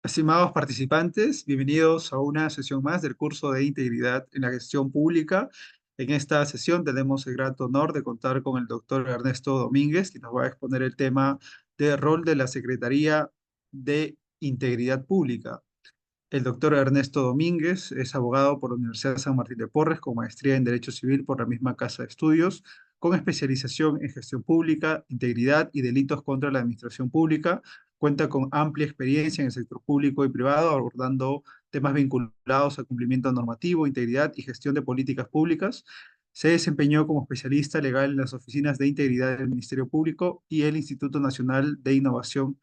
Estimados participantes, bienvenidos a una sesión más del curso de Integridad en la Gestión Pública. En esta sesión tenemos el grato honor de contar con el doctor Ernesto Domínguez, que nos va a exponer el tema de rol de la Secretaría de Integridad Pública. El doctor Ernesto Domínguez es abogado por la Universidad de San Martín de Porres con maestría en Derecho Civil por la misma Casa de Estudios, con especialización en gestión pública, integridad y delitos contra la administración pública. Cuenta con amplia experiencia en el sector público y privado, abordando temas vinculados al cumplimiento normativo, integridad y gestión de políticas públicas. Se desempeñó como especialista legal en las oficinas de integridad del Ministerio Público y el Instituto Nacional de Innovación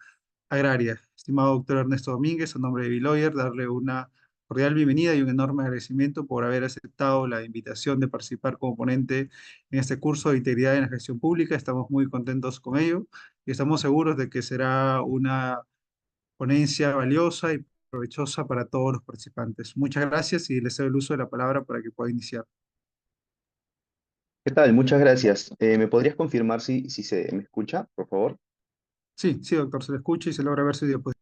Agraria. Estimado doctor Ernesto Domínguez, a nombre de Biloyer, darle una cordial bienvenida y un enorme agradecimiento por haber aceptado la invitación de participar como ponente en este curso de integridad en la gestión pública. Estamos muy contentos con ello y estamos seguros de que será una ponencia valiosa y provechosa para todos los participantes. Muchas gracias y les cedo el uso de la palabra para que pueda iniciar. ¿Qué tal? Muchas gracias. ¿Me podrías confirmar si se me escucha, por favor? Sí, sí, doctor, se le escucha y se logra ver su diapositiva.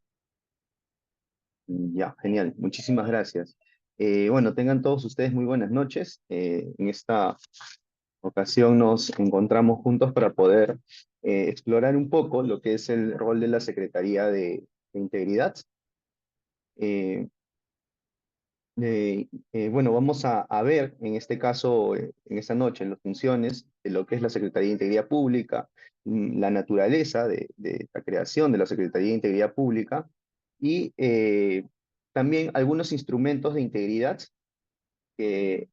Ya, genial. Muchísimas gracias. Bueno, tengan todos ustedes muy buenas noches. En esta ocasión nos encontramos juntos para poder explorar un poco lo que es el rol de la Secretaría de Integridad. Eh, bueno, vamos a ver en este caso, en esta noche, en las funciones de lo que es la Secretaría de Integridad Pública, la naturaleza de la creación de la Secretaría de Integridad Pública y también algunos instrumentos de integridad que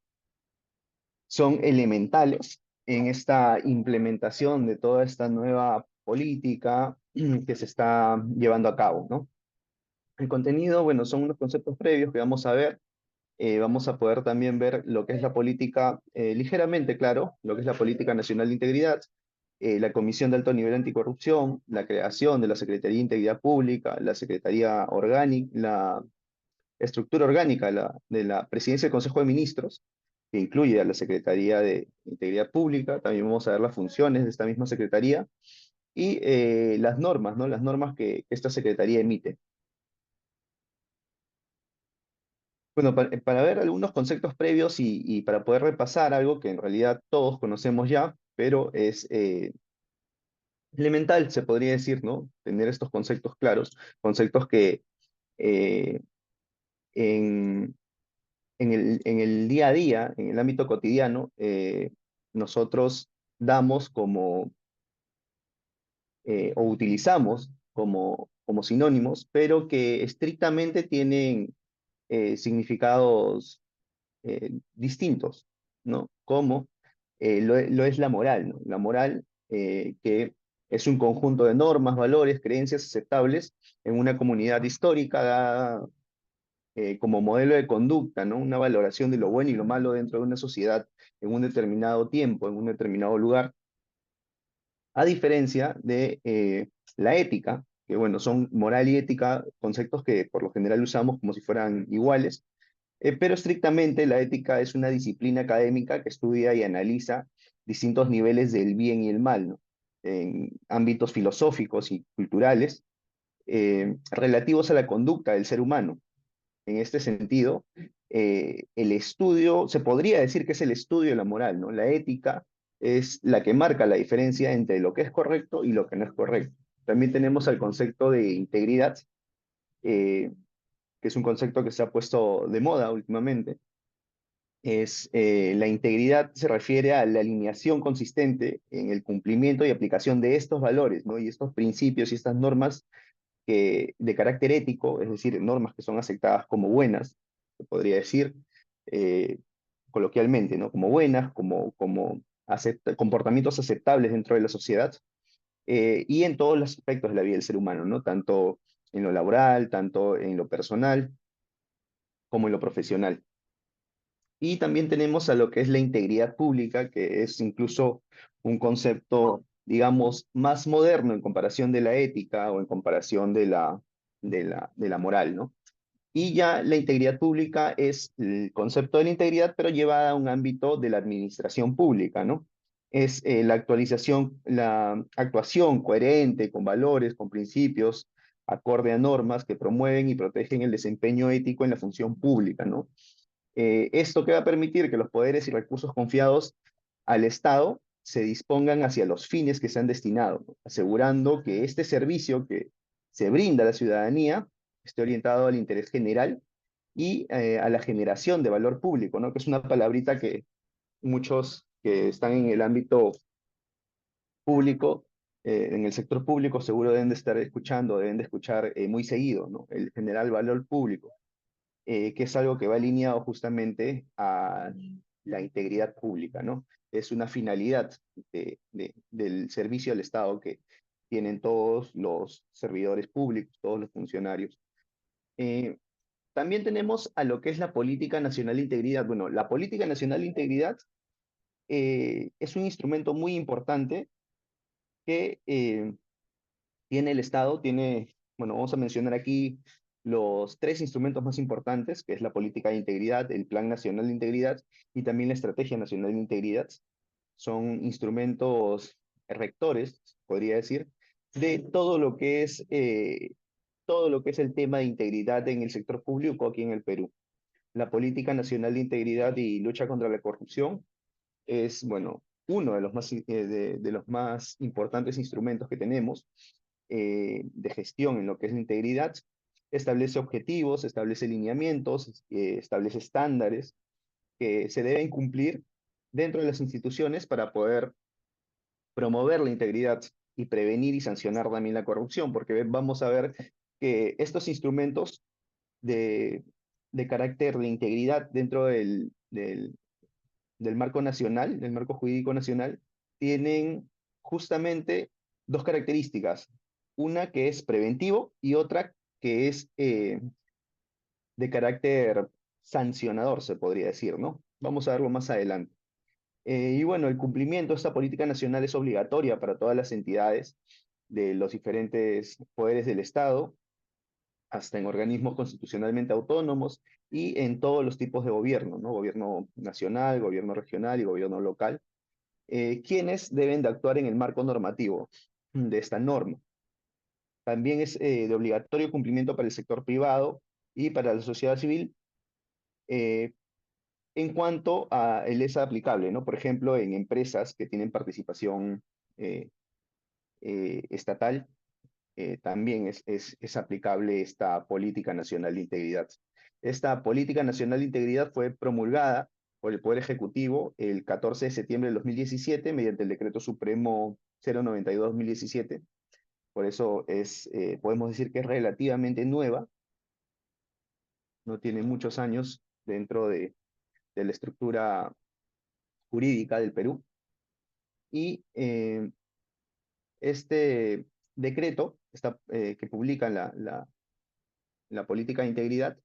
son elementales en esta implementación de toda esta nueva política que se está llevando a cabo, ¿no? El contenido, bueno, son unos conceptos previos que vamos a ver. Vamos a poder también ver lo que es la política, ligeramente, claro, lo que es la Política Nacional de Integridad, la Comisión de Alto Nivel Anticorrupción, la creación de la Secretaría de Integridad Pública, la Secretaría Orgánica, la estructura orgánica de la Presidencia del Consejo de Ministros, que incluye a la Secretaría de Integridad Pública. También vamos a ver las funciones de esta misma Secretaría y las normas, ¿no? Las normas que esta Secretaría emite. Bueno, para ver algunos conceptos previos y para poder repasar algo que en realidad todos conocemos ya, pero es elemental, se podría decir, ¿no? Tener estos conceptos claros, conceptos que eh, en, en el día a día, en el ámbito cotidiano, nosotros damos como, o utilizamos como sinónimos, pero que estrictamente tienen significados distintos, ¿no? Como lo es la moral, ¿no? La moral, que es un conjunto de normas, valores, creencias aceptables en una comunidad histórica dada como modelo de conducta, ¿no? Una valoración de lo bueno y lo malo dentro de una sociedad en un determinado tiempo, en un determinado lugar, a diferencia de la ética, que bueno, son moral y ética, conceptos que por lo general usamos como si fueran iguales, pero estrictamente la ética es una disciplina académica que estudia y analiza distintos niveles del bien y el mal, ¿no? En ámbitos filosóficos y culturales relativos a la conducta del ser humano. En este sentido, el estudio, se podría decir que es el estudio de la moral, ¿no? La ética es la que marca la diferencia entre lo que es correcto y lo que no es correcto. También tenemos el concepto de integridad, eh, que es un concepto que se ha puesto de moda últimamente. La integridad se refiere a la alineación consistente en el cumplimiento y aplicación de estos valores, ¿no? Y estos principios y estas normas de carácter ético, es decir, normas que son aceptadas como buenas, se podría decir eh, coloquialmente, ¿no? Como buenas, como comportamientos aceptables dentro de la sociedad y en todos los aspectos de la vida del ser humano, ¿no? Tanto en lo laboral, tanto en lo personal como en lo profesional. Y también tenemos a lo que es la integridad pública, que es incluso un concepto, digamos, más moderno en comparación de la ética o en comparación de la moral, ¿no? Y ya la integridad pública es el concepto de la integridad, pero llevada a un ámbito de la administración pública, ¿no? Es la actualización, la actuación coherente con valores, con principios, acorde a normas que promueven y protegen el desempeño ético en la función pública, ¿no? Esto que va a permitir que los poderes y recursos confiados al Estado se dispongan hacia los fines que se han destinado, ¿no? Asegurando que este servicio que se brinda a la ciudadanía esté orientado al interés general y a la generación de valor público, ¿no? Que es una palabrita que muchos que están en el ámbito público, en el sector público, seguro deben de estar escuchando, deben de escuchar muy seguido, ¿no? El generar valor público, que es algo que va alineado justamente a la integridad pública, ¿no? Es una finalidad del servicio al Estado que tienen todos los servidores públicos, todos los funcionarios. Eh, También tenemos a lo que es la Política Nacional de Integridad. Bueno, la Política Nacional de Integridad es un instrumento muy importante que tiene el Estado, tiene, bueno, vamos a mencionar aquí los tres instrumentos más importantes, que es la Política de Integridad, el Plan Nacional de Integridad y también la Estrategia Nacional de Integridad. Son instrumentos rectores, podría decir, de todo lo que es el tema de integridad en el sector público aquí en el Perú. La Política Nacional de Integridad y Lucha contra la Corrupción es, bueno, uno de los más importantes instrumentos que tenemos de gestión en lo que es la integridad. Establece objetivos, establece lineamientos, establece estándares que se deben cumplir dentro de las instituciones para poder promover la integridad y prevenir y sancionar también la corrupción, porque vamos a ver que estos instrumentos de, de carácter de integridad dentro del marco nacional, del marco jurídico nacional, tienen justamente dos características. Una que es preventivo y otra que es de carácter sancionador, se podría decir, ¿no? Vamos a verlo más adelante. Y bueno, el cumplimiento de esta política nacional es obligatoria para todas las entidades de los diferentes poderes del Estado, hasta en organismos constitucionalmente autónomos y en todos los tipos de gobierno, ¿no? Gobierno nacional, gobierno regional y gobierno local, quienes deben de actuar en el marco normativo de esta norma. También es de obligatorio cumplimiento para el sector privado y para la sociedad civil eh, en cuanto a el es aplicable, ¿no? Por ejemplo, en empresas que tienen participación eh, estatal, también es aplicable esta Política Nacional de Integridad. Esta Política Nacional de Integridad fue promulgada por el Poder Ejecutivo el 14 de septiembre de 2017 mediante el Decreto Supremo 092-2017. Por eso podemos decir que es relativamente nueva, no tiene muchos años dentro de la estructura jurídica del Perú. Y este decreto que publica la política de integridad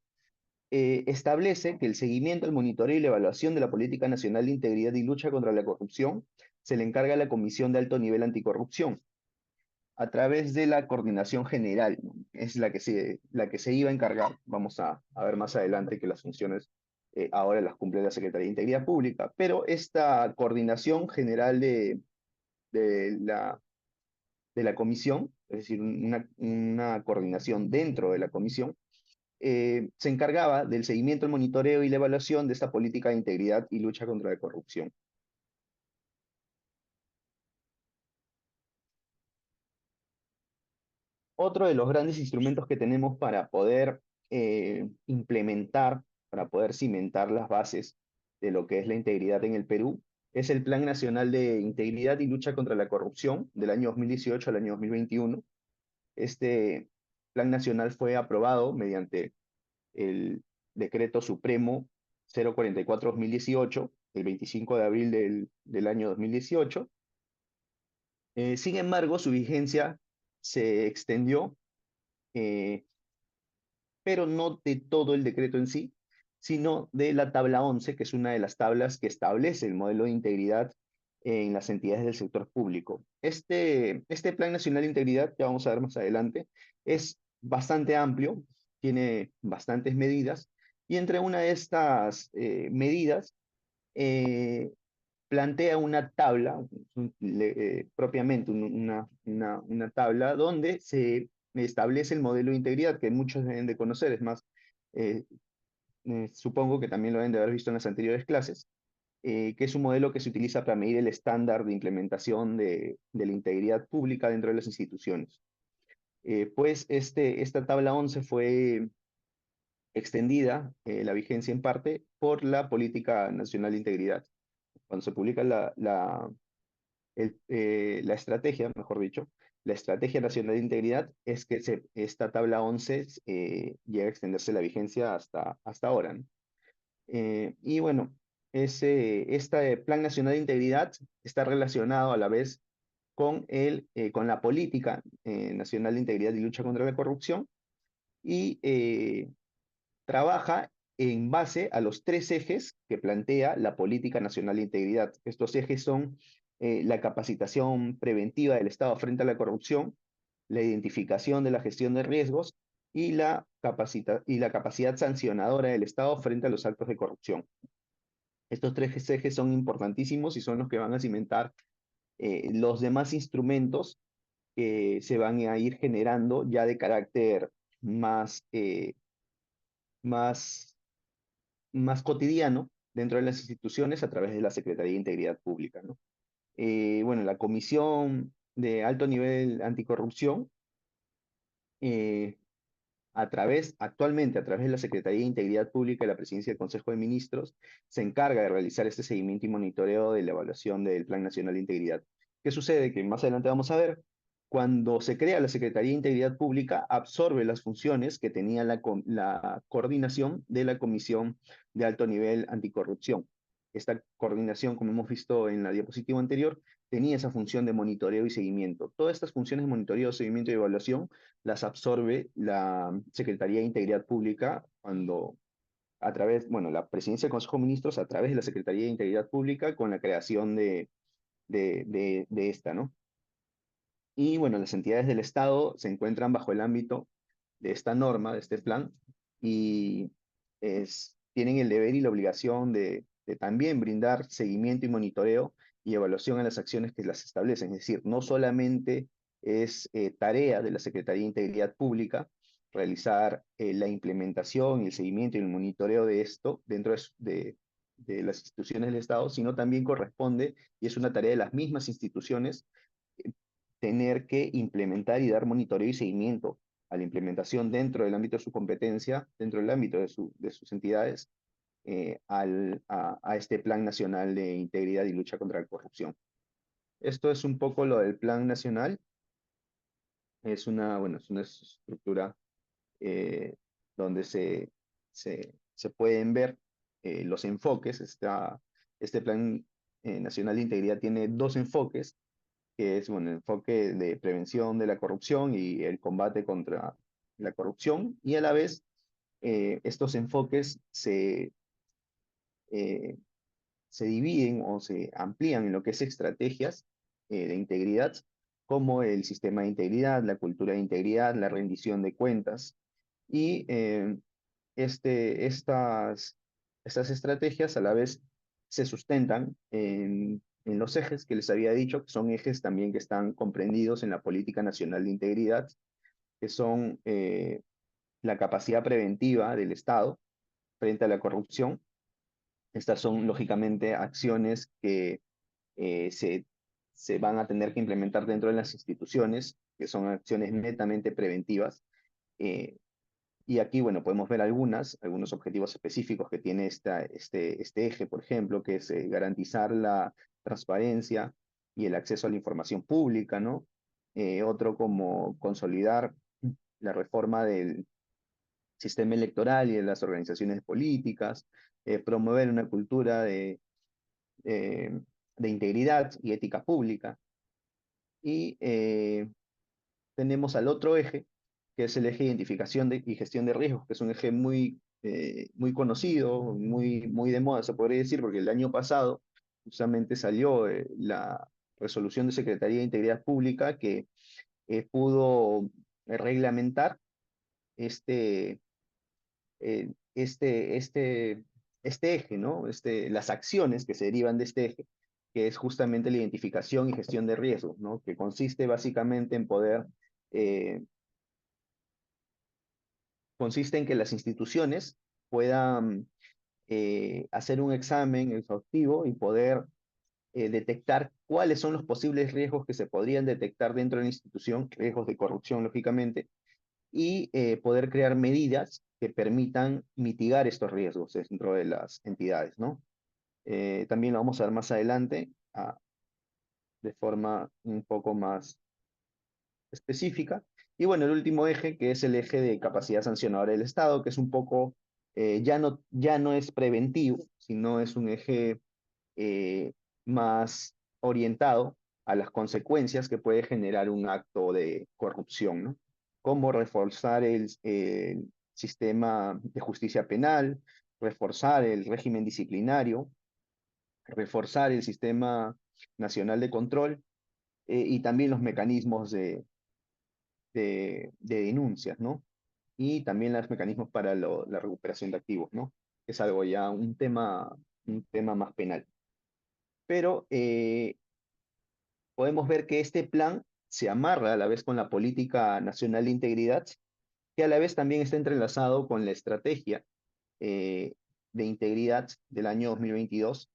establece que el seguimiento, el monitoreo y la evaluación de la Política Nacional de Integridad y Lucha contra la Corrupción se le encarga a la Comisión de Alto Nivel Anticorrupción a través de la Coordinación General, ¿no? Es la que se iba a encargar. Vamos a ver más adelante que las funciones ahora las cumple la Secretaría de Integridad Pública, pero esta Coordinación General de de la comisión, es decir, una coordinación dentro de la comisión, se encargaba del seguimiento, el monitoreo y la evaluación de esta política de integridad y lucha contra la corrupción. Otro de los grandes instrumentos que tenemos para poder implementar, para poder cimentar las bases de lo que es la integridad en el Perú, es el Plan Nacional de Integridad y Lucha contra la Corrupción del año 2018 al año 2021. Este plan nacional fue aprobado mediante el Decreto Supremo 044-2018, el 25 de abril del año 2018. Sin embargo, su vigencia se extendió, eh, pero no de todo el decreto en sí, sino de la tabla 11, que es una de las tablas que establece el modelo de integridad en las entidades del sector público. Este Plan Nacional de Integridad, que vamos a ver más adelante, es bastante amplio, tiene bastantes medidas, y entre una de estas medidas eh, plantea una tabla, propiamente una tabla donde se establece el modelo de integridad que muchos deben de conocer, es más, eh, supongo que también lo deben de haber visto en las anteriores clases, que es un modelo que se utiliza para medir el estándar de implementación de la integridad pública dentro de las instituciones. Pues esta tabla 11 fue extendida, la vigencia en parte, por la Política Nacional de Integridad. Cuando se publica la estrategia, mejor dicho, la Estrategia Nacional de Integridad, es que esta tabla 11 llega a extenderse la vigencia hasta ahora, ¿no? Y bueno, este Plan Nacional de Integridad está relacionado a la vez con la Política Nacional de Integridad y Lucha contra la Corrupción y trabaja en base a los tres ejes que plantea la Política Nacional de Integridad. Estos ejes son la capacitación preventiva del Estado frente a la corrupción, la identificación de la gestión de riesgos y la capacidad sancionadora del Estado frente a los actos de corrupción. Estos tres ejes son importantísimos y son los que van a cimentar los demás instrumentos que se van a ir generando ya de carácter más, más, más cotidiano dentro de las instituciones a través de la Secretaría de Integridad Pública, ¿no? Bueno, la Comisión de Alto Nivel Anticorrupción eh, actualmente, a través de la Secretaría de Integridad Pública y la Presidencia del Consejo de Ministros, se encarga de realizar este seguimiento y monitoreo de la evaluación del Plan Nacional de Integridad. ¿Qué sucede? Que más adelante vamos a ver, cuando se crea la Secretaría de Integridad Pública, absorbe las funciones que tenía la coordinación de la Comisión de Alto Nivel Anticorrupción. Esta coordinación, como hemos visto en la diapositiva anterior, tenía esa función de monitoreo y seguimiento. Todas estas funciones de monitoreo, seguimiento y evaluación las absorbe la Secretaría de Integridad Pública cuando a través, bueno, la Presidencia del Consejo de Ministros a través de la Secretaría de Integridad Pública con la creación de esta, ¿no? Y bueno, las entidades del Estado se encuentran bajo el ámbito de esta norma, de este plan, y tienen el deber y la obligación de también brindar seguimiento y monitoreo y evaluación a las acciones que las establecen. Es decir, no solamente es tarea de la Secretaría de Integridad Pública realizar la implementación y el seguimiento y el monitoreo de esto dentro de las instituciones del Estado, sino también corresponde, y es una tarea de las mismas instituciones, tener que implementar y dar monitoreo y seguimiento a la implementación dentro del ámbito de su competencia, dentro del ámbito de sus entidades, a este Plan Nacional de Integridad y Lucha contra la Corrupción. Esto es un poco lo del Plan Nacional. Bueno, es una estructura eh, donde se pueden ver los enfoques. Este Plan Nacional de Integridad tiene dos enfoques, que es bueno, el enfoque de prevención de la corrupción y el combate contra la corrupción, y a la vez estos enfoques eh, se dividen o se amplían en lo que es estrategias de integridad, como el sistema de integridad, la cultura de integridad, la rendición de cuentas, y estas estrategias a la vez se sustentan en los ejes que les había dicho, que son ejes también que están comprendidos en la Política Nacional de Integridad, que son la capacidad preventiva del Estado frente a la corrupción. Estas son, lógicamente, acciones que eh, se, se van a tener que implementar dentro de las instituciones, que son acciones netamente preventivas. Eh, y aquí, bueno, podemos ver algunos objetivos específicos que tiene este eje, por ejemplo, que es garantizar la transparencia y el acceso a la información pública, ¿no? Otro como consolidar la reforma del sistema electoral y de las organizaciones políticas, promover una cultura eh, de integridad y ética pública. Y tenemos al otro eje, que es el eje de identificación y gestión de riesgos, que es un eje muy conocido, muy de moda, se podría decir, porque el año pasado justamente salió la resolución de Secretaría de Integridad Pública que pudo reglamentar este, este eje, ¿no? Las acciones que se derivan de este eje, que es justamente la identificación y gestión de riesgos, ¿no? Que consiste básicamente en poder consiste en que las instituciones puedan hacer un examen exhaustivo y poder detectar cuáles son los posibles riesgos que se podrían detectar dentro de la institución, riesgos de corrupción, lógicamente, y poder crear medidas que permitan mitigar estos riesgos dentro de las entidades, ¿no? También lo vamos a ver más adelante de forma un poco más específica. Y bueno, el último eje, que es el eje de capacidad sancionadora del Estado, que es un poco, ya no es preventivo, sino es un eje eh, más orientado a las consecuencias que puede generar un acto de corrupción, ¿no? Como reforzar el sistema de justicia penal, reforzar el régimen disciplinario, reforzar el sistema nacional de control y también los mecanismos de denuncias, ¿no? Y también los mecanismos para la recuperación de activos, ¿no? Es algo ya un tema más penal. Pero podemos ver que este plan se amarra a la vez con la política nacional de integridad, que a la vez también está entrelazado con la estrategia eh, de integridad del año 2022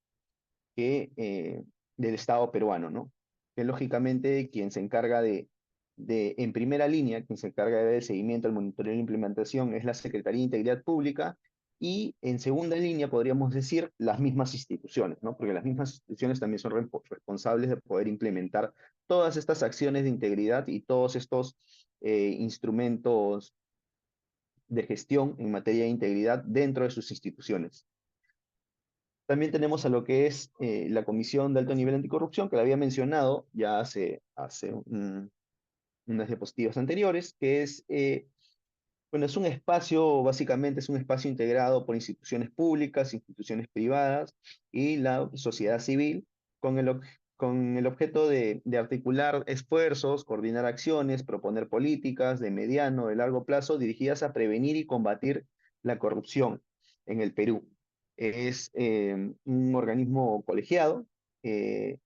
del Estado peruano, ¿no? Que lógicamente quien se encarga en primera línea, quien se encarga de ver el seguimiento, el monitoreo y la implementación es la Secretaría de Integridad Pública y en segunda línea podríamos decir las mismas instituciones, ¿no? Porque las mismas instituciones también son responsables de poder implementar todas estas acciones de integridad y todos estos instrumentos de gestión en materia de integridad dentro de sus instituciones. También tenemos a lo que es la Comisión de Alto Nivel Anticorrupción, que la había mencionado ya hace unas diapositivas anteriores, que es, bueno, es un espacio, básicamente es un espacio integrado por instituciones públicas, instituciones privadas y la sociedad civil, con con el objeto de articular esfuerzos, coordinar acciones, proponer políticas de mediano, de largo plazo dirigidas a prevenir y combatir la corrupción en el Perú. Es un organismo colegiado eh,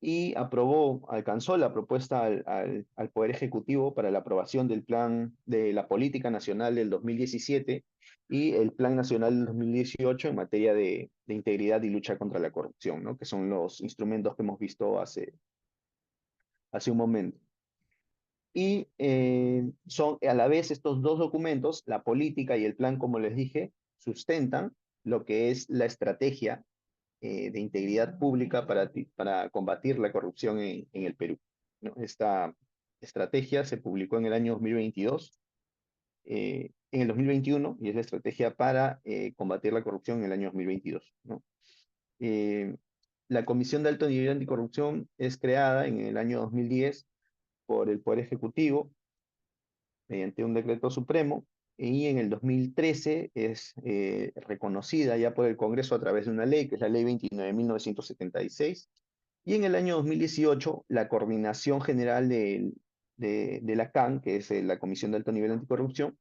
y alcanzó la propuesta al Poder Ejecutivo para la aprobación del plan de la Política Nacional del 2017 y el Plan Nacional del 2018 en materia de integridad y lucha contra la corrupción, ¿no? Que son los instrumentos que hemos visto hace un momento. Y son a la vez estos dos documentos, la política y el plan, como les dije, sustentan lo que es la estrategia de integridad pública para combatir la corrupción en el Perú, ¿no? Esta estrategia se publicó en el año 2022, en el 2021, y es la estrategia para combatir la corrupción en el año 2022, ¿no? Eh, la Comisión de Alto Nivel Anticorrupción es creada en el año 2010 por el Poder Ejecutivo mediante un decreto supremo y en el 2013 es reconocida ya por el Congreso a través de una ley, que es la Ley 29.976, y en el año 2018 la Coordinación General de la CAN, que es la Comisión de Alto Nivel Anticorrupción,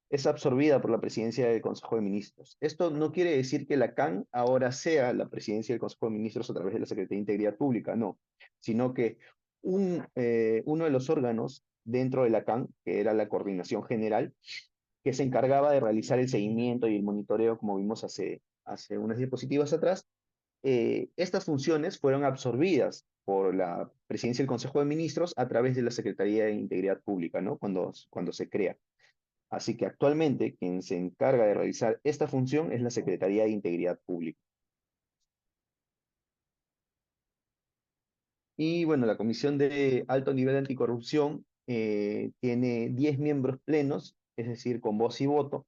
es absorbida por la presidencia del Consejo de Ministros. Esto no quiere decir que la CAN ahora sea la presidencia del Consejo de Ministros a través de la Secretaría de Integridad Pública, no, sino que uno de los órganos dentro de la CAN, que era la Coordinación General, que se encargaba de realizar el seguimiento y el monitoreo, como vimos hace unas diapositivas atrás, estas funciones fueron absorbidas por la presidencia del Consejo de Ministros a través de la Secretaría de Integridad Pública, ¿no? Cuando se crea. Así que actualmente quien se encarga de realizar esta función es la Secretaría de Integridad Pública. Y bueno, la Comisión de Alto Nivel Anticorrupción tiene 10 miembros plenos, es decir, con voz y voto.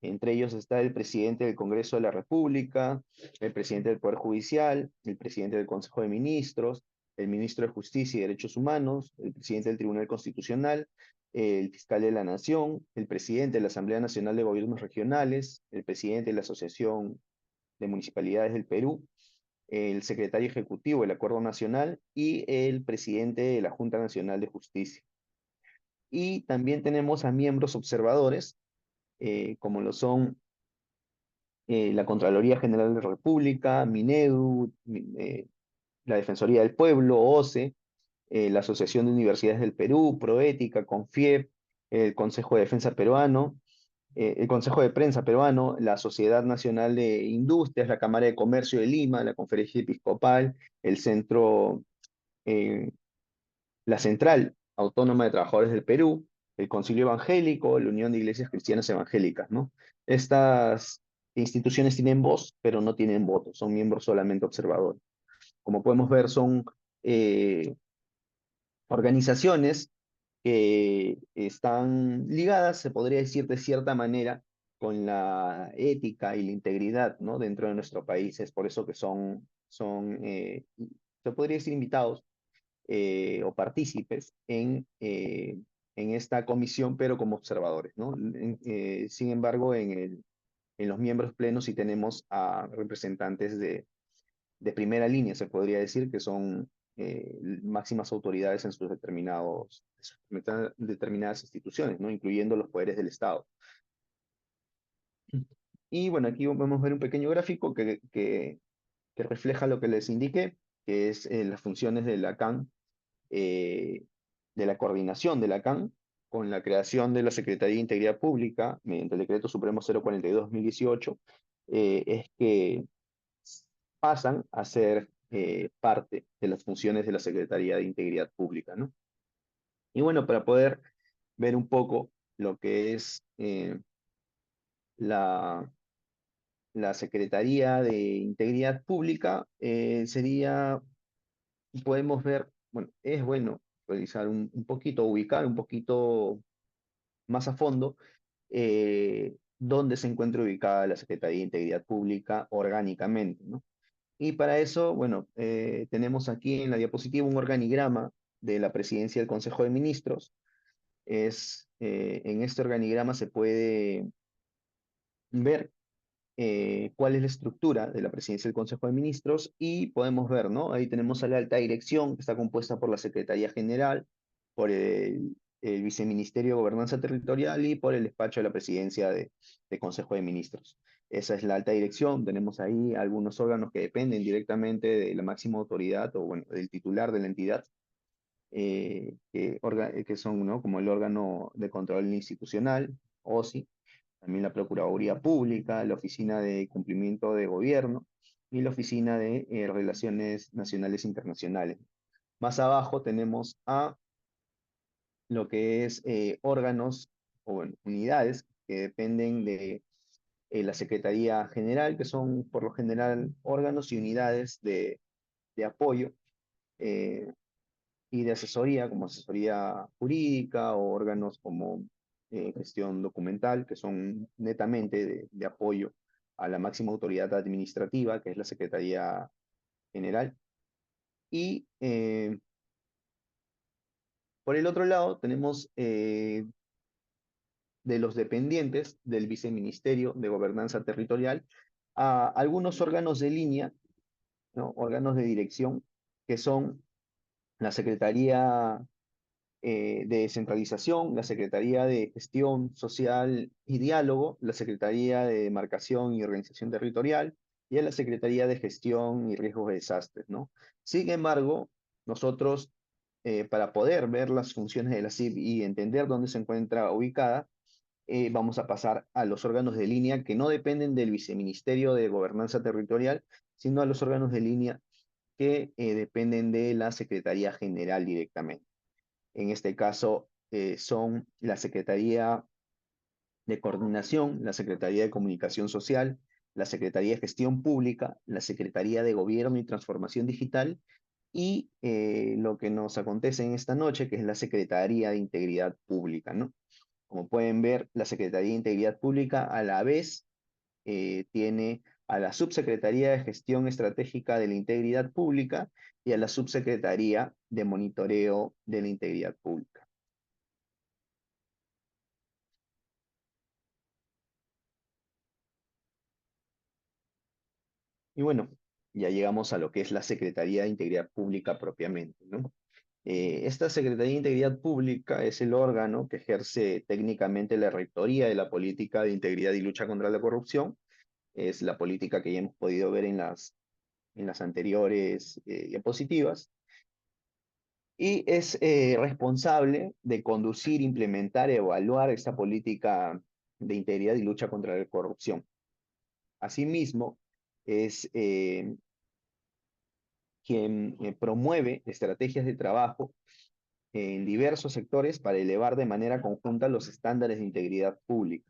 Entre ellos está el presidente del Congreso de la República, el presidente del Poder Judicial, el presidente del Consejo de Ministros, el ministro de Justicia y Derechos Humanos, el presidente del Tribunal Constitucional, el fiscal de la Nación, el presidente de la Asamblea Nacional de Gobiernos Regionales, el presidente de la Asociación de Municipalidades del Perú, el secretario ejecutivo del Acuerdo Nacional y el presidente de la Junta Nacional de Justicia. Y también tenemos a miembros observadores, como lo son la Contraloría General de la República, Minedu, la Defensoría del Pueblo, OCE, la Asociación de Universidades del Perú, Proética, CONFIEP, el Consejo de Defensa Peruano, el Consejo de Prensa peruano, la Sociedad Nacional de Industrias, la Cámara de Comercio de Lima, la Conferencia Episcopal, el Centro, eh, la Central Autónoma de Trabajadores del Perú, el Concilio Evangélico, la Unión de Iglesias Cristianas Evangélicas, ¿no? Estas instituciones tienen voz, pero no tienen voto, son miembros solamente observadores. Como podemos ver, son eh, organizaciones que están ligadas, se podría decir de cierta manera, con la ética y la integridad, ¿no? Dentro de nuestro país. Es por eso que se podría decir invitados o partícipes en esta comisión, pero como observadores, ¿no? Sin embargo, en los miembros plenos sí tenemos a representantes de primera línea, se podría decir, que son máximas autoridades en sus determinadas instituciones, ¿no? Incluyendo los poderes del Estado. Y bueno, aquí vamos a ver un pequeño gráfico que refleja lo que les indiqué, que es las funciones de la CAN, eh, de la coordinación de la CAN, con la creación de la Secretaría de Integridad Pública, mediante el Decreto Supremo 042/2018, es que pasan a ser parte de las funciones de la Secretaría de Integridad Pública, ¿no? Y bueno, para poder ver un poco lo que es la, la Secretaría de Integridad Pública, podemos ver, bueno, es bueno realizar un poquito, ubicar un poquito más a fondo dónde se encuentra ubicada la Secretaría de Integridad Pública orgánicamente, ¿no? Y para eso, bueno, tenemos aquí en la diapositiva un organigrama de la presidencia del Consejo de Ministros. En este organigrama se puede ver cuál es la estructura de la presidencia del Consejo de Ministros y podemos ver, ¿no? Ahí tenemos a la alta dirección, que está compuesta por la Secretaría General, por el Viceministerio de Gobernanza Territorial y por el despacho de la presidencia de Consejo de Ministros. Esa es la alta dirección. Tenemos ahí algunos órganos que dependen directamente de la máxima autoridad o, bueno, del titular de la entidad, que son, ¿no? Como el órgano de control institucional, OSI, también la Procuraduría Pública, la Oficina de Cumplimiento de Gobierno y la Oficina de Relaciones Nacionales e Internacionales. Más abajo tenemos a lo que es órganos o, bueno, unidades que dependen de la Secretaría General, que son por lo general órganos y unidades de apoyo eh, y de asesoría, como asesoría jurídica o órganos como gestión documental, que son netamente de apoyo a la máxima autoridad administrativa, que es la Secretaría General. Y por el otro lado tenemos de los dependientes del Viceministerio de Gobernanza Territorial a algunos órganos de línea, ¿no? Órganos de dirección, que son la Secretaría de Descentralización, la Secretaría de Gestión Social y Diálogo, la Secretaría de Demarcación y Organización Territorial y a la Secretaría de Gestión y Riesgos de Desastres, ¿no? Sin embargo, nosotros, para poder ver las funciones de la CIP y entender dónde se encuentra ubicada, vamos a pasar a los órganos de línea que no dependen del Viceministerio de Gobernanza Territorial, sino a los órganos de línea que dependen de la Secretaría General directamente. En este caso son la Secretaría de Coordinación, la Secretaría de Comunicación Social, la Secretaría de Gestión Pública, la Secretaría de Gobierno y Transformación Digital y lo que nos acontece en esta noche, que es la Secretaría de Integridad Pública, ¿no? Como pueden ver, la Secretaría de Integridad Pública a la vez tiene a la Subsecretaría de Gestión Estratégica de la Integridad Pública y a la Subsecretaría de Monitoreo de la Integridad Pública. Y bueno, ya llegamos a lo que es la Secretaría de Integridad Pública propiamente, ¿no? Esta Secretaría de Integridad Pública es el órgano que ejerce técnicamente la rectoría de la política de integridad y lucha contra la corrupción. Es la política que ya hemos podido ver en las anteriores diapositivas. Y es responsable de conducir, implementar, evaluar esta política de integridad y lucha contra la corrupción. Asimismo, es quien promueve estrategias de trabajo en diversos sectores para elevar de manera conjunta los estándares de integridad pública.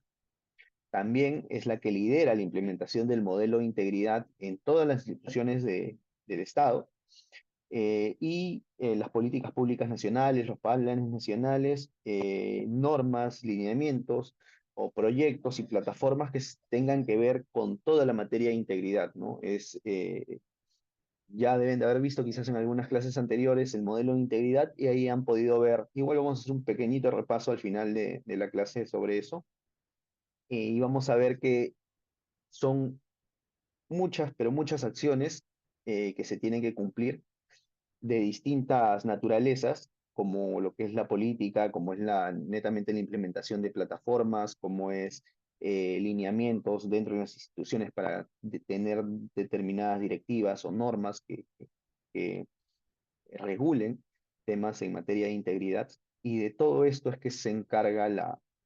También es la que lidera la implementación del modelo de integridad en todas las instituciones del Estado y las políticas públicas nacionales, los planes nacionales, normas, lineamientos o proyectos y plataformas que tengan que ver con toda la materia de integridad, ¿no? Ya deben de haber visto quizás en algunas clases anteriores el modelo de integridad y ahí han podido ver, igual vamos a hacer un pequeñito repaso al final de la clase sobre eso, y vamos a ver que son muchas, pero muchas acciones que se tienen que cumplir de distintas naturalezas, como lo que es la política, como es netamente la implementación de plataformas, como es lineamientos dentro de las instituciones para tener determinadas directivas o normas que regulen temas en materia de integridad. Y de todo esto es que se encarga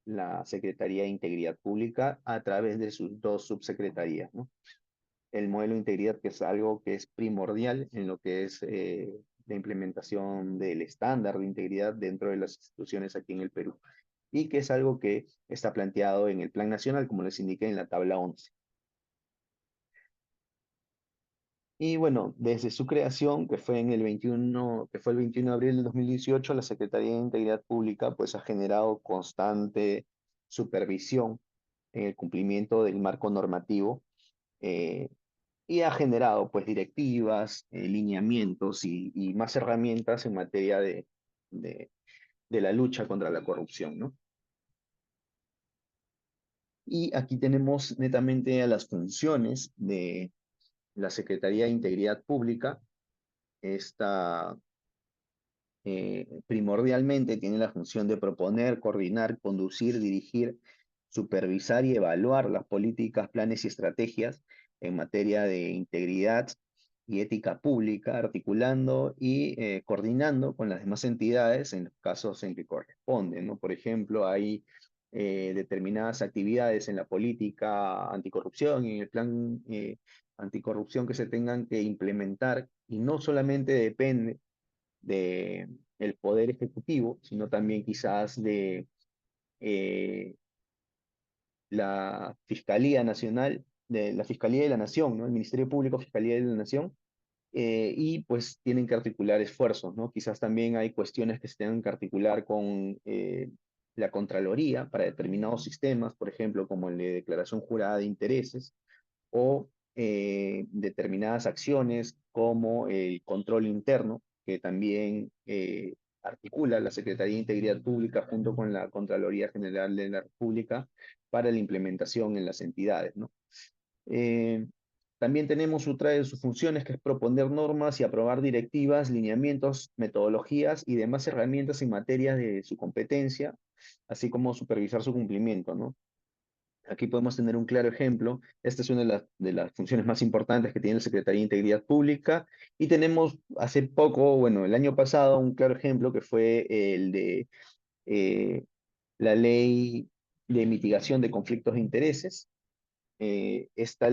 la Secretaría de Integridad Pública a través de sus dos subsecretarías, ¿no? El modelo de integridad, que es algo que es primordial en lo que es la implementación del estándar de integridad dentro de las instituciones aquí en el Perú, y que es algo que está planteado en el Plan Nacional, como les indiqué en la tabla 11. Y bueno, desde su creación, que fue el 21 de abril del 2018, la Secretaría de Integridad Pública pues ha generado constante supervisión en el cumplimiento del marco normativo eh, y ha generado pues directivas, lineamientos y más herramientas en materia de, de la lucha contra la corrupción, ¿no? Y aquí tenemos netamente a las funciones de la Secretaría de Integridad Pública. Esta primordialmente tiene la función de proponer, coordinar, conducir, dirigir, supervisar y evaluar las políticas, planes y estrategias en materia de integridad y ética pública, articulando y coordinando con las demás entidades en los casos en que corresponde, ¿no? Por ejemplo, hay determinadas actividades en la política anticorrupción y en el plan anticorrupción que se tengan que implementar y no solamente depende de el poder ejecutivo, sino también quizás de eh, la Fiscalía Nacional, de la Fiscalía de la Nación, ¿no? El Ministerio Público, Fiscalía de la Nación, y pues tienen que articular esfuerzos, ¿no? Quizás también hay cuestiones que se tengan que articular con la Contraloría para determinados sistemas, por ejemplo, como el de declaración jurada de intereses, o determinadas acciones como el control interno, que también articula la Secretaría de Integridad Pública junto con la Contraloría General de la República para la implementación en las entidades, ¿no? Eh, También tenemos otra de sus funciones que es proponer normas y aprobar directivas, lineamientos, metodologías y demás herramientas en materia de su competencia, así como supervisar su cumplimiento, ¿no? Aquí podemos tener un claro ejemplo. Esta es una de las funciones más importantes que tiene la Secretaría de Integridad Pública. Y tenemos hace poco, bueno, el año pasado, un claro ejemplo que fue el de eh, la ley de mitigación de conflictos de intereses.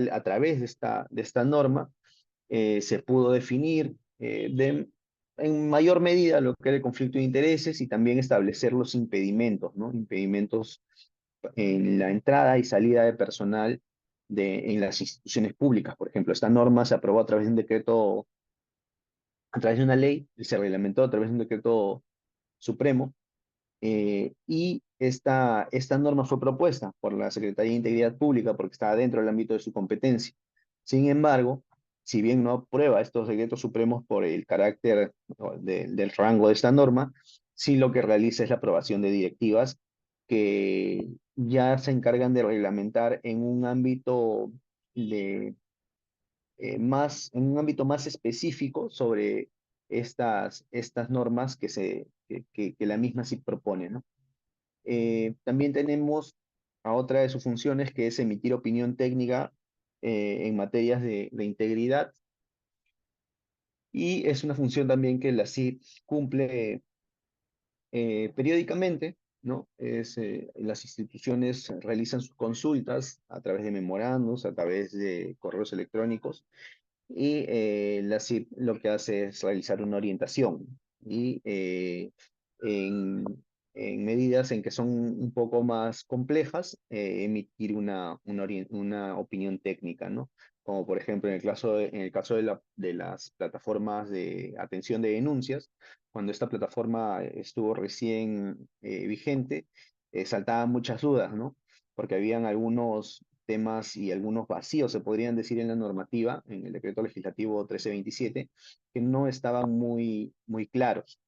A través de esta norma se pudo definir en mayor medida lo que era el conflicto de intereses y también establecer los impedimentos, ¿no? Impedimentos en la entrada y salida de personal en las instituciones públicas. Por ejemplo, esta norma se aprobó a través de un decreto, a través de una ley, y se reglamentó a través de un decreto supremo, y esta norma fue propuesta por la Secretaría de Integridad Pública porque estaba dentro del ámbito de su competencia. Sin embargo, si bien no aprueba estos decretos supremos por el carácter del rango de esta norma, sí lo que realiza es la aprobación de directivas que ya se encargan de reglamentar en un ámbito en un ámbito más específico sobre estas normas que la misma sí propone, ¿no? También tenemos a otra de sus funciones que es emitir opinión técnica en materias de integridad, y es una función también que la CID cumple periódicamente ¿no? Las instituciones realizan sus consultas a través de memorandos, a través de correos electrónicos, y la CIP lo que hace es realizar una orientación y en, en medidas en que son un poco más complejas, emitir una opinión técnica, ¿no? Como por ejemplo en el caso de las plataformas de atención de denuncias, cuando esta plataforma estuvo recién vigente, saltaban muchas dudas, ¿no? Porque habían algunos temas y algunos vacíos, se podrían decir, en la normativa, en el decreto legislativo 1327, que no estaban muy claros.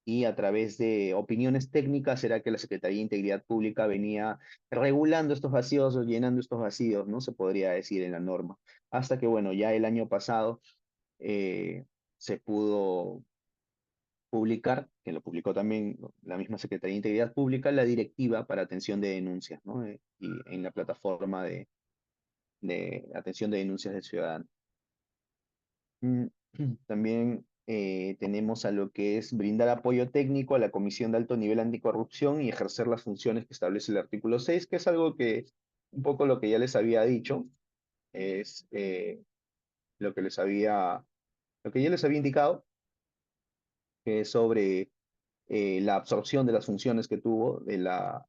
Y a través de opiniones técnicas era que la Secretaría de Integridad Pública venía regulando estos vacíos o llenando estos vacíos, ¿no? Se podría decir en la norma. Hasta que, bueno, ya el año pasado eh, se pudo publicar, que lo publicó también la misma Secretaría de Integridad Pública, la directiva para atención de denuncias, ¿no? Y en la plataforma de atención de denuncias del ciudadano. Mm, También tenemos a lo que es brindar apoyo técnico a la Comisión de Alto Nivel Anticorrupción y ejercer las funciones que establece el artículo 6, que es algo que, un poco lo que ya les había dicho, es lo que lo que ya les había indicado, que es sobre la absorción de las funciones que tuvo de la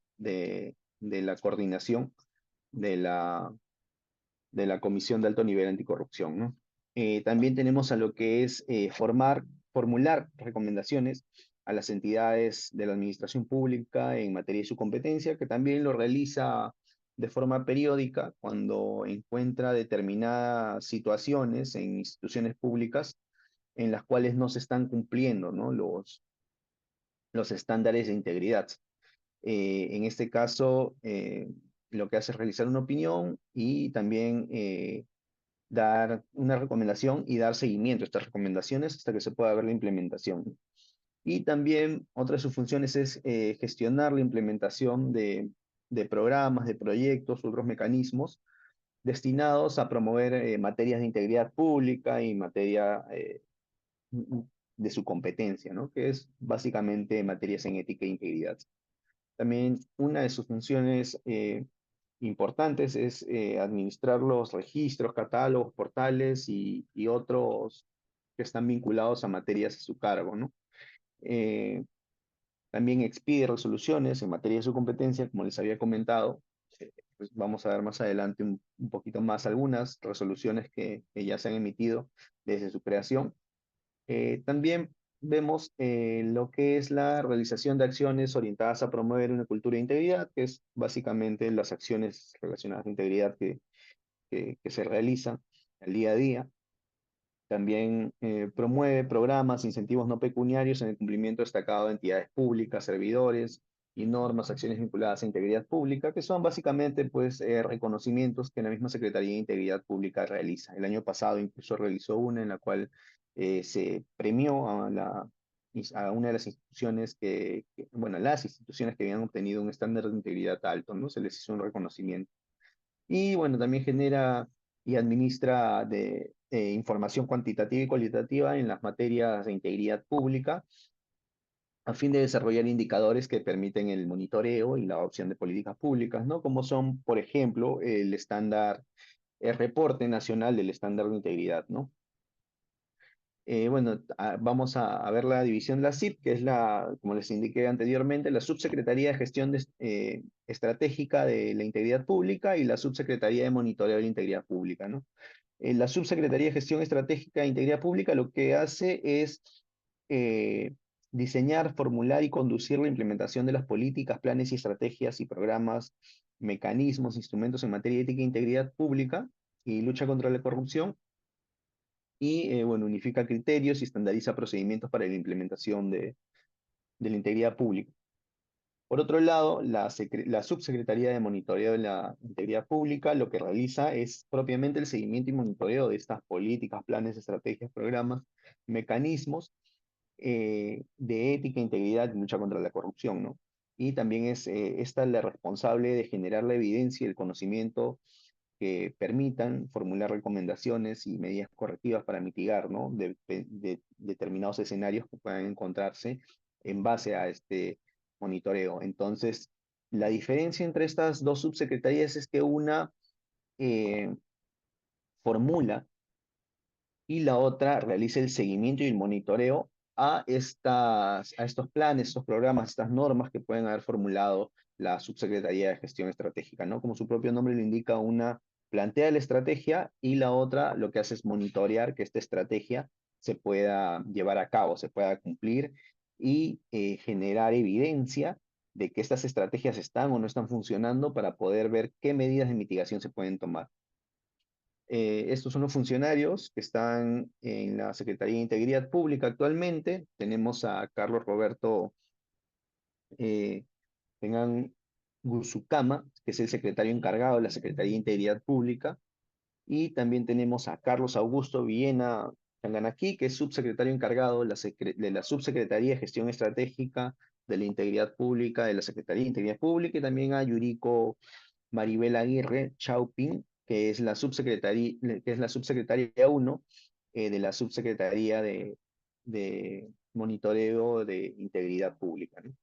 coordinación de de la Comisión de Alto Nivel Anticorrupción, ¿no? También tenemos a lo que es formular recomendaciones a las entidades de la administración pública en materia de su competencia, que también lo realiza de forma periódica cuando encuentra determinadas situaciones en instituciones públicas en las cuales no se están cumpliendo, ¿no? Los estándares de integridad. En este caso, lo que hace es realizar una opinión y también dar una recomendación y dar seguimiento a estas recomendaciones hasta que se pueda ver la implementación. Y también otra de sus funciones es gestionar la implementación de programas, de proyectos, otros mecanismos destinados a promover materias de integridad pública y materia de su competencia, ¿no? Que es básicamente materias en ética e integridad. También una de sus funciones importantes es administrar los registros, catálogos, portales y otros que están vinculados a materias a su cargo, ¿no? Eh, También expide resoluciones en materia de su competencia, como les había comentado. Pues vamos a ver más adelante un poquito más algunas resoluciones que ya se han emitido desde su creación. También vemos lo que es la realización de acciones orientadas a promover una cultura de integridad, que es básicamente las acciones relacionadas a integridad que se realizan al día a día. También promueve programas, incentivos no pecuniarios en el cumplimiento destacado de entidades públicas, servidores y normas, acciones vinculadas a integridad pública, que son básicamente pues, reconocimientos que la misma Secretaría de Integridad Pública realiza. El año pasado incluso realizó una en la cual se premió a una de las instituciones bueno, las instituciones que habían obtenido un estándar de integridad alto, ¿no? Se les hizo un reconocimiento. Y bueno, también genera y administra información cuantitativa y cualitativa en las materias de integridad pública a fin de desarrollar indicadores que permiten el monitoreo y la adopción de políticas públicas, ¿no? Como son, por ejemplo, el reporte nacional del estándar de integridad, ¿no? Bueno, vamos a ver la división de la SIP, que es como les indiqué anteriormente, la Subsecretaría de Gestión Estratégica de la Integridad Pública y la Subsecretaría de Monitoreo de la Integridad Pública, ¿no? La Subsecretaría de Gestión Estratégica de Integridad Pública lo que hace es eh, diseñar, formular y conducir la implementación de las políticas, planes y estrategias y programas, mecanismos, instrumentos en materia de ética e integridad pública y lucha contra la corrupción y bueno, unifica criterios y estandariza procedimientos para la implementación de la integridad pública. Por otro lado, la Subsecretaría de Monitoreo de la Integridad Pública lo que realiza es propiamente el seguimiento y monitoreo de estas políticas, planes, estrategias, programas, mecanismos de ética, integridad y lucha contra la corrupción, ¿no? Y también es esta la responsable de generar la evidencia y el conocimiento que permitan formular recomendaciones y medidas correctivas para mitigar, ¿no? De determinados escenarios que puedan encontrarse en base a monitoreo. Entonces, la diferencia entre estas dos subsecretarías es que una eh, formula y la otra realiza el seguimiento y el monitoreo a estos planes, estos programas, estas normas que pueden haber formulado la Subsecretaría de Gestión Estratégica, ¿no? Como su propio nombre lo indica, una plantea la estrategia y la otra lo que hace es monitorear que esta estrategia se pueda llevar a cabo, se pueda cumplir y generar evidencia de que estas estrategias están o no están funcionando para poder ver qué medidas de mitigación se pueden tomar. Estos son los funcionarios que están en la Secretaría de Integridad Pública actualmente. Tenemos a Carlos Roberto eh, Tengan Gusukama, que es el secretario encargado de la Secretaría de Integridad Pública. Y también tenemos a Carlos Augusto Villena Changanaki, que es subsecretario encargado de la Subsecretaría de Gestión Estratégica de la Integridad Pública, de la Secretaría de Integridad Pública, y también a Yuriko Maribel Aguirre Chaupin, que es la subsecretaria 1 de la Subsecretaría de Monitoreo de Integridad Pública, ¿no?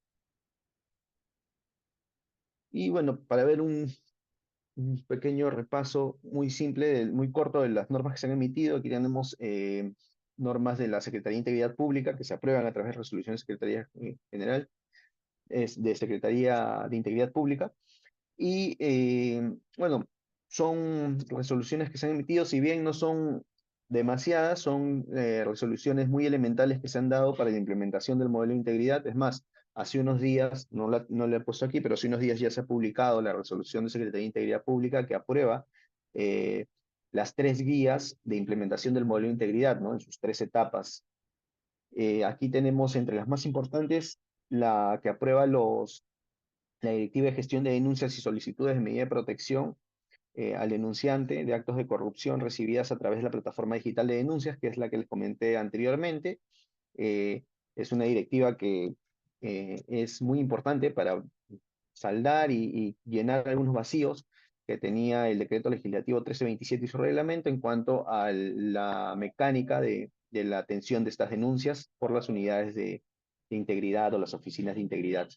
Y bueno, para ver un pequeño repaso muy simple, muy corto de las normas que se han emitido, aquí tenemos normas de la Secretaría de Integridad Pública que se aprueban a través de resoluciones de Secretaría General, es de Secretaría de Integridad Pública. Y bueno, son resoluciones que se han emitido, si bien no son demasiadas, son resoluciones muy elementales que se han dado para la implementación del modelo de integridad. Es más, hace unos días, no la he puesto aquí, pero hace unos días ya se ha publicado la resolución de Secretaría de Integridad Pública que aprueba eh, las 3 guías de implementación del modelo de integridad, ¿no? En sus 3 etapas. Aquí tenemos entre las más importantes la que aprueba la Directiva de Gestión de Denuncias y Solicitudes de Medida de Protección al denunciante de actos de corrupción recibidas a través de la plataforma digital de denuncias, que es la que les comenté anteriormente. Eh, es una directiva que es muy importante para saldar y llenar algunos vacíos que tenía el decreto legislativo 1327 y su reglamento en cuanto a la mecánica de la atención de estas denuncias por las unidades de integridad o las oficinas de integridad.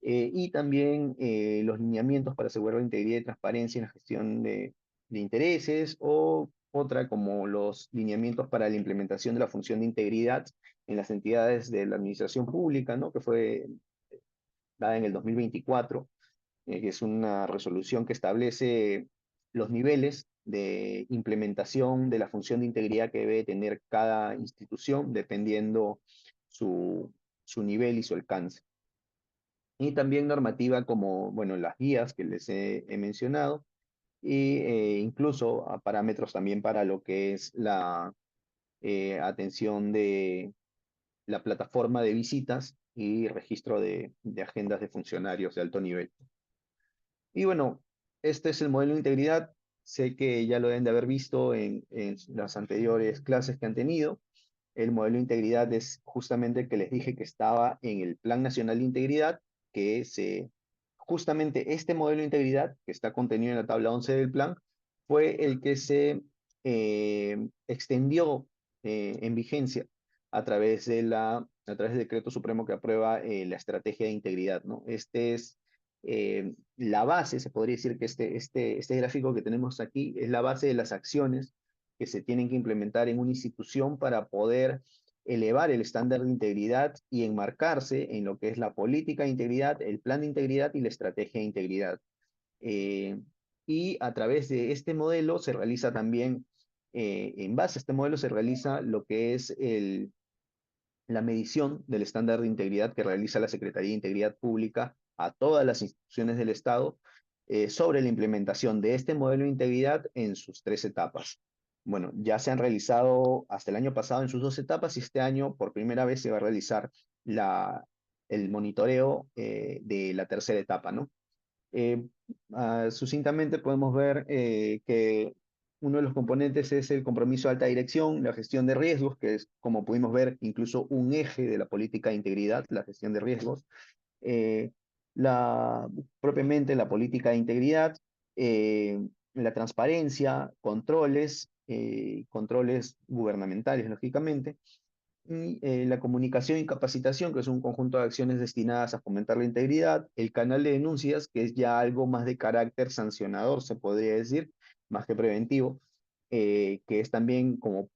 Y también los lineamientos para asegurar la integridad y transparencia en la gestión de intereses, o otra como los lineamientos para la implementación de la función de integridad en las entidades de la administración pública, ¿no? Que fue dada en el 2024, que es una resolución que establece los niveles de implementación de la función de integridad que debe tener cada institución dependiendo su, su nivel y su alcance. Y también normativa como, bueno, las guías que les he mencionado, y incluso a parámetros también para lo que es la atención de la plataforma de visitas y registro de agendas de funcionarios de alto nivel. Y bueno, este es el modelo de integridad. Sé que ya lo deben de haber visto en las anteriores clases que han tenido. El modelo de integridad es justamente el que les dije que estaba en el Plan Nacional de Integridad, que justamente este modelo de integridad, que está contenido en la tabla 11 del plan, fue el que se extendió en vigencia a través del decreto supremo que aprueba la estrategia de integridad, ¿no? Este es la base, se podría decir que este gráfico que tenemos aquí es la base de las acciones que se tienen que implementar en una institución para poder elevar el estándar de integridad y enmarcarse en lo que es la política de integridad, el plan de integridad y la estrategia de integridad. Eh, y a través de este modelo se realiza también, en base a este modelo se realiza lo que es la medición del estándar de integridad que realiza la Secretaría de Integridad Pública a todas las instituciones del Estado sobre la implementación de este modelo de integridad en sus 3 etapas. Bueno, ya se han realizado hasta el año pasado en sus 2 etapas, y este año por primera vez se va a realizar el monitoreo de la tercera etapa, ¿no? Eh, Sucintamente podemos ver que uno de los componentes es el compromiso de alta dirección, la gestión de riesgos, que es, como pudimos ver, incluso un eje de la política de integridad, la gestión de riesgos. Eh, la, Propiamente la política de integridad, eh, la transparencia, controles gubernamentales, lógicamente, y, la comunicación y capacitación, que es un conjunto de acciones destinadas a fomentar la integridad, el canal de denuncias, que es ya algo más de carácter sancionador, se podría decir, más que preventivo, que es también, como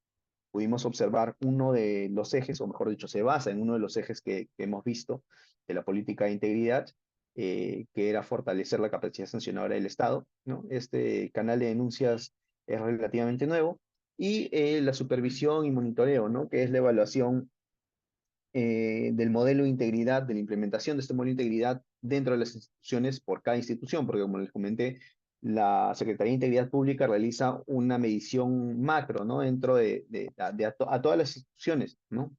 pudimos observar, uno de los ejes, o mejor dicho, se basa en uno de los ejes que hemos visto de la política de integridad, que era fortalecer la capacidad sancionadora del Estado, ¿no? Este canal de denuncias es relativamente nuevo, y la supervisión y monitoreo, ¿no? Que es la evaluación del modelo de integridad, de la implementación de este modelo de integridad dentro de las instituciones por cada institución, porque como les comenté, la Secretaría de Integridad Pública realiza una medición macro, ¿no? Dentro a todas las instituciones, ¿no?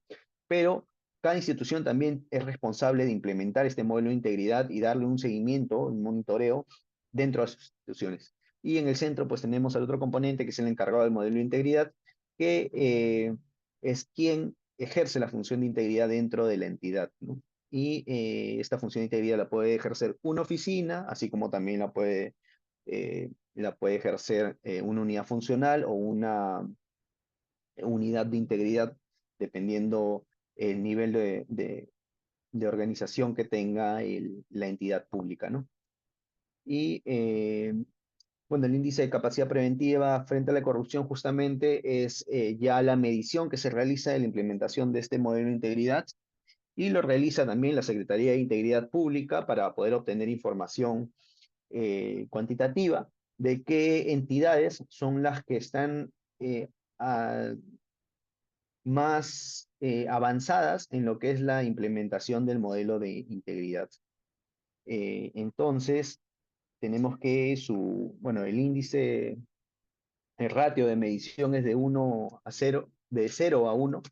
Pero cada institución también es responsable de implementar este modelo de integridad y darle un seguimiento, un monitoreo dentro de sus instituciones. Y en el centro, pues tenemos al otro componente que es el encargado del modelo de integridad, que es quien ejerce la función de integridad dentro de la entidad, ¿no? Y esta función de integridad la puede ejercer una oficina, así como también la puede ejercer una unidad funcional o una unidad de integridad, dependiendo el nivel de organización que tenga la entidad pública, ¿no? Y bueno, el índice de capacidad preventiva frente a la corrupción justamente es ya la medición que se realiza de la implementación de este modelo de integridad, y lo realiza también la Secretaría de Integridad Pública para poder obtener información cuantitativa de qué entidades son las que están a- más avanzadas en lo que es la implementación del modelo de integridad. Entonces, tenemos que bueno, el índice, el ratio de medición es de 1 a 0, de 0 a 1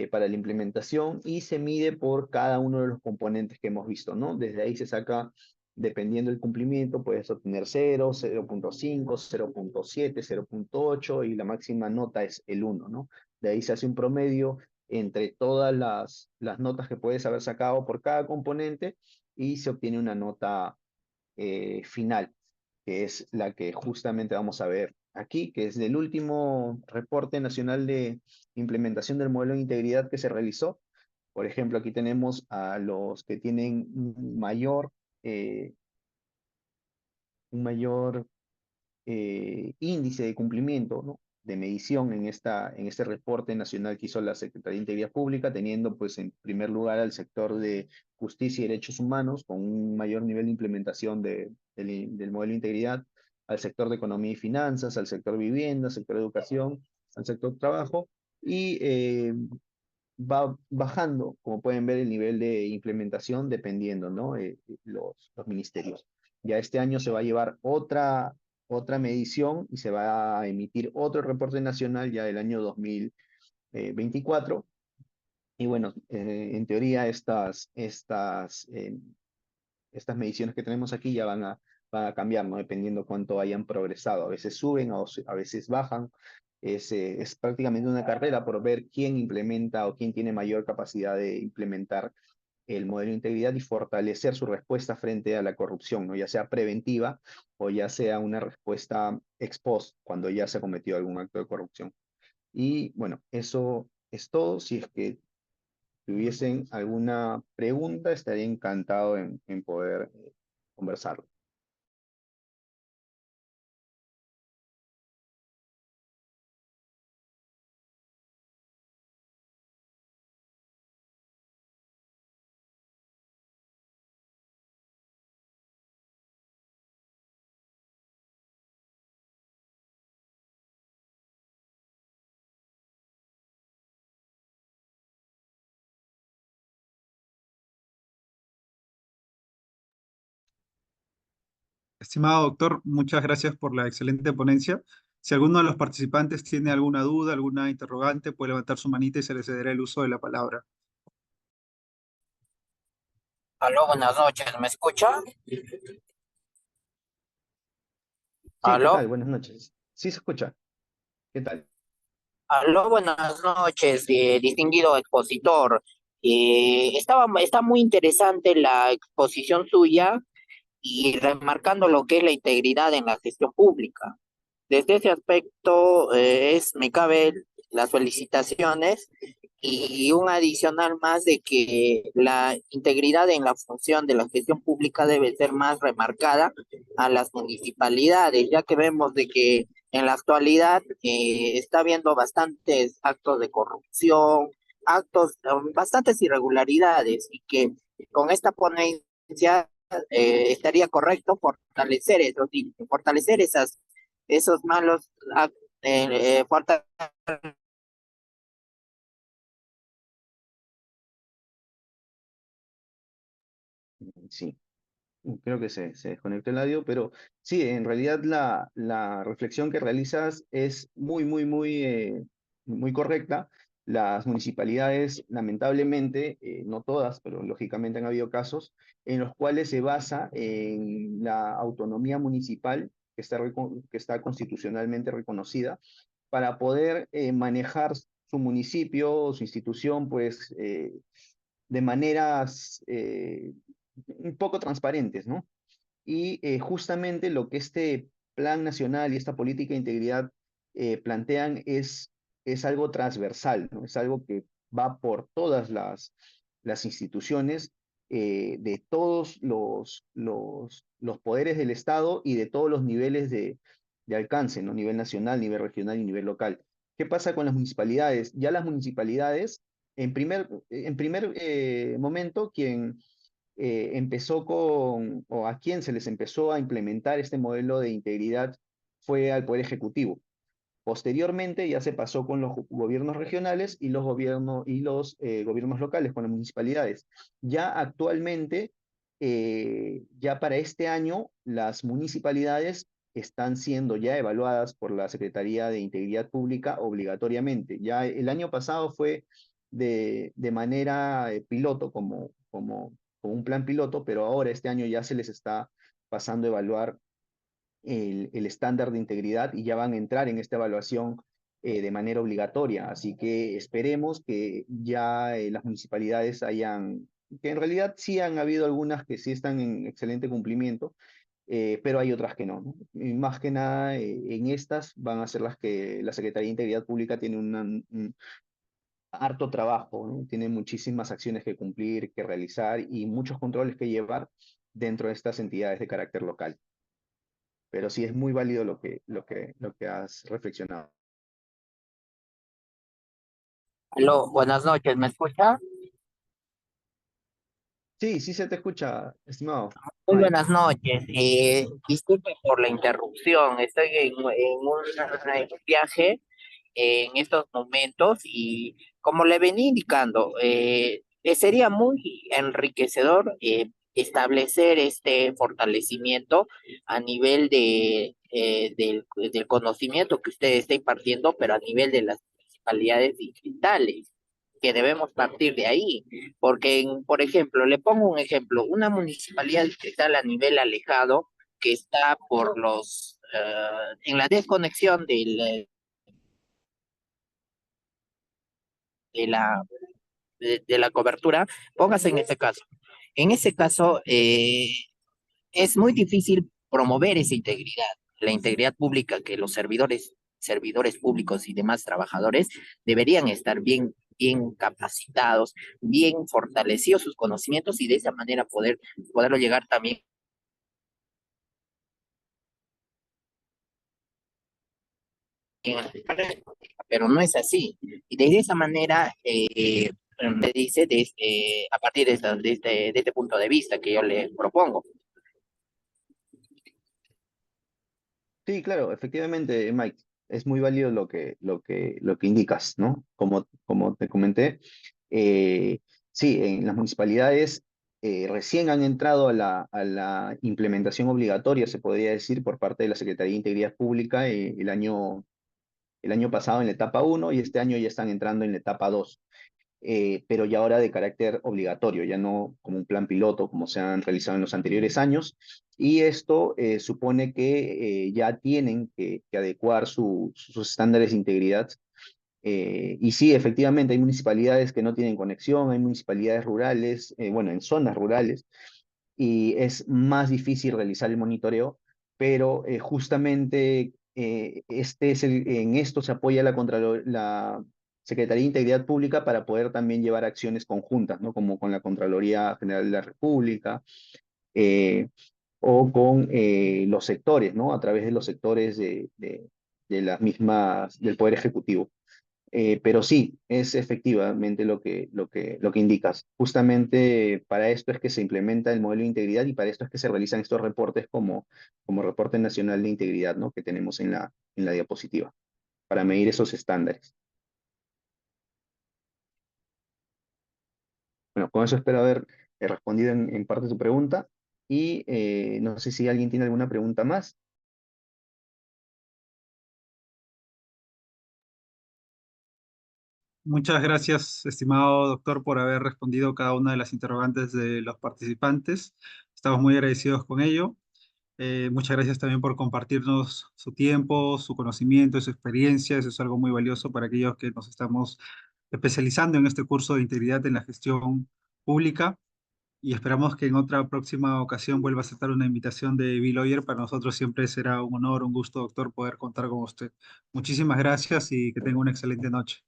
para la implementación, y se mide por cada uno de los componentes que hemos visto, ¿no? Desde ahí se saca, dependiendo del cumplimiento, puedes obtener 0, 0.5, 0.7, 0.8, y la máxima nota es el 1, ¿no? De ahí se hace un promedio entre todas las notas que puedes haber sacado por cada componente, y se obtiene una nota final, que es la que justamente vamos a ver aquí, que es del último reporte nacional de implementación del modelo de integridad que se realizó. Por ejemplo, aquí tenemos a los que tienen eh, un mayor índice de cumplimiento, ¿no? De medición en este reporte nacional que hizo la Secretaría de Integridad Pública, teniendo pues en primer lugar al sector de justicia y derechos humanos, con un mayor nivel de implementación del modelo de integridad, al sector de economía y finanzas, al sector vivienda, al sector educación, al sector trabajo, y va bajando, como pueden ver, el nivel de implementación dependiendo, ¿no? Los ministerios. Ya este año se va a llevar otra medición y se va a emitir otro reporte nacional ya del año 2024. Y bueno, en teoría estas mediciones que tenemos aquí ya van a cambiar, ¿no? Dependiendo cuánto hayan progresado. A veces suben, a veces bajan. Es prácticamente una carrera por ver quién implementa o quién tiene mayor capacidad de implementar el modelo de integridad y fortalecer su respuesta frente a la corrupción, ¿no? Ya sea preventiva o ya sea una respuesta ex post, cuando ya se ha cometido algún acto de corrupción. Y bueno, eso es todo. Si es que tuviesen alguna pregunta, estaría encantado en poder conversarlo. Estimado doctor, muchas gracias por la excelente ponencia. Si alguno de los participantes tiene alguna duda, alguna interrogante, puede levantar su manita y se le cederá el uso de la palabra. Aló, buenas noches, ¿me escucha? Sí, ¿qué Aló, tal? Buenas noches. Sí se escucha. ¿Qué tal? aló, buenas noches, distinguido expositor. Está muy interesante la exposición suya y remarcando lo que es la integridad en la gestión pública. Desde ese aspecto, me cabe las felicitaciones Y un adicional más de que la integridad en la función de la gestión pública debe ser más remarcada a las municipalidades, ya que vemos de que en la actualidad está habiendo bastantes actos de corrupción, bastantes irregularidades, y que con esta ponencia estaría correcto fortalecer fortalecer esos malos actos, Sí. Creo que se desconectó el audio, pero sí, en realidad la reflexión que realizas es muy correcta. Las municipalidades, lamentablemente, no todas, pero lógicamente han habido casos en los cuales se basa en la autonomía municipal que está constitucionalmente reconocida para poder manejar su municipio o su institución, pues, de maneras un poco transparentes, ¿no? Y justamente lo que este plan nacional y esta política de integridad plantean es algo transversal, ¿no? Es algo que va por todas las instituciones, de todos los poderes del Estado y de todos los niveles de alcance, ¿no? Nivel nacional, nivel regional y nivel local. ¿Qué pasa con las municipalidades? Ya las municipalidades, en primer momento, quien empezó o a quien se les empezó a implementar este modelo de integridad fue al Poder Ejecutivo. Posteriormente ya se pasó con los gobiernos regionales y los gobiernos locales, con las municipalidades. Ya actualmente, ya para este año, las municipalidades están siendo ya evaluadas por la Secretaría de Integridad Pública obligatoriamente. Ya el año pasado fue de manera piloto, como un plan piloto, pero ahora este año ya se les está pasando a evaluar el estándar de integridad y ya van a entrar en esta evaluación de manera obligatoria. Así que esperemos que ya las municipalidades que en realidad sí han habido algunas que sí están en excelente cumplimiento, pero hay otras que no, ¿no? Y más que nada, en estas van a ser las que la Secretaría de Integridad Pública tiene un harto trabajo, ¿no? Tiene muchísimas acciones que cumplir, que realizar y muchos controles que llevar dentro de estas entidades de carácter local. Pero sí es muy válido lo que has reflexionado. Aló, buenas noches, ¿me escucha? Sí, sí se te escucha, estimado Muy Mike. buenas noches. Disculpe por la interrupción. Estoy en un viaje en estos momentos y como le venía indicando, sería muy enriquecedor establecer este fortalecimiento a nivel del conocimiento que usted está impartiendo, pero a nivel de las municipalidades digitales, que debemos partir de ahí. Porque, por ejemplo, le pongo un ejemplo, una municipalidad distrital a nivel alejado que está en la desconexión de la, de la cobertura, póngase en este caso. En ese caso, es muy difícil promover esa integridad, la integridad pública que los servidores públicos y demás trabajadores deberían estar bien capacitados, bien fortalecidos sus conocimientos y de esa manera poderlo llegar también. Pero no es así. Y de esa manera, me dice, a partir de este punto de vista que yo le propongo. Sí, claro, efectivamente, Mike, es muy válido lo que indicas, ¿no? Como te comenté, eh, sí, en las municipalidades recién han entrado a la implementación obligatoria, se podría decir, por parte de la Secretaría de Integridad Pública el año pasado en la etapa uno y este año ya están entrando en la etapa 2, pero ya ahora de carácter obligatorio, ya no como un plan piloto como se han realizado en los anteriores años. Y esto supone que ya tienen que adecuar sus estándares de integridad. Y sí, efectivamente, hay municipalidades que no tienen conexión, hay municipalidades rurales, bueno, en zonas rurales, y es más difícil realizar el monitoreo, pero justamente en esto se apoya la Secretaría de Integridad Pública para poder también llevar acciones conjuntas, ¿no? Como con la Contraloría General de la República, eh, o con los sectores, ¿no? A través de los sectores de las mismas, del Poder Ejecutivo. Pero sí, es efectivamente lo que indicas. Justamente para esto es que se implementa el modelo de integridad y para esto es que se realizan estos reportes como reporte nacional de integridad, ¿no? Que tenemos en la diapositiva, para medir esos estándares. Bueno, con eso espero haber respondido en parte tu pregunta y no sé si alguien tiene alguna pregunta más. Muchas gracias, estimado doctor, por haber respondido cada una de las interrogantes de los participantes. Estamos muy agradecidos con ello. Muchas gracias también por compartirnos su tiempo, su conocimiento, su experiencia. Eso es algo muy valioso para aquellos que nos estamos especializando en este curso de integridad en la gestión pública. Y esperamos que en otra próxima ocasión vuelva a aceptar una invitación de Bill Lawyer. Para nosotros siempre será un honor, un gusto, doctor, poder contar con usted. Muchísimas gracias y que tenga una excelente noche.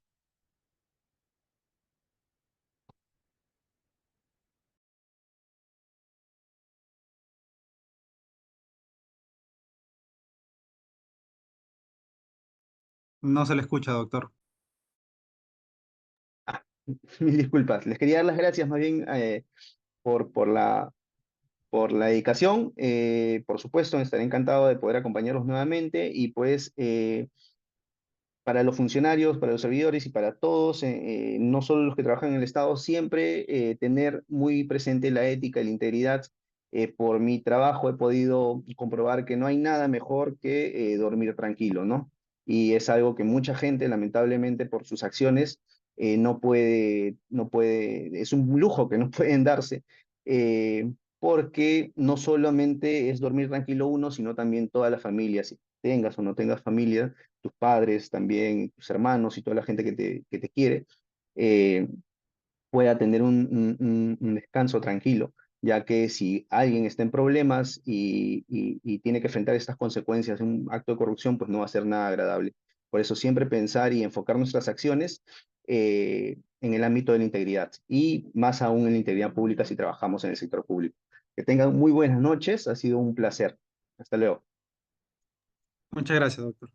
No se le escucha, doctor. Ah, mil disculpas. Les quería dar las gracias más bien por la dedicación. Por supuesto, estaré encantado de poder acompañarlos nuevamente y pues para los funcionarios, para los servidores y para todos, no solo los que trabajan en el Estado, siempre tener muy presente la ética y la integridad. Por mi trabajo he podido comprobar que no hay nada mejor que dormir tranquilo, ¿no? Y es algo que mucha gente, lamentablemente, por sus acciones, no puede, es un lujo que no pueden darse, porque no solamente es dormir tranquilo uno, sino también toda la familia, si tengas o no tengas familia, tus padres también, tus hermanos y toda la gente que te quiere, eh, pueda tener un descanso tranquilo, ya que si alguien está en problemas y tiene que enfrentar estas consecuencias de un acto de corrupción, pues no va a ser nada agradable. Por eso siempre pensar y enfocar nuestras acciones en el ámbito de la integridad y más aún en la integridad pública si trabajamos en el sector público. Que tengan muy buenas noches, ha sido un placer. Hasta luego. Muchas gracias, doctor.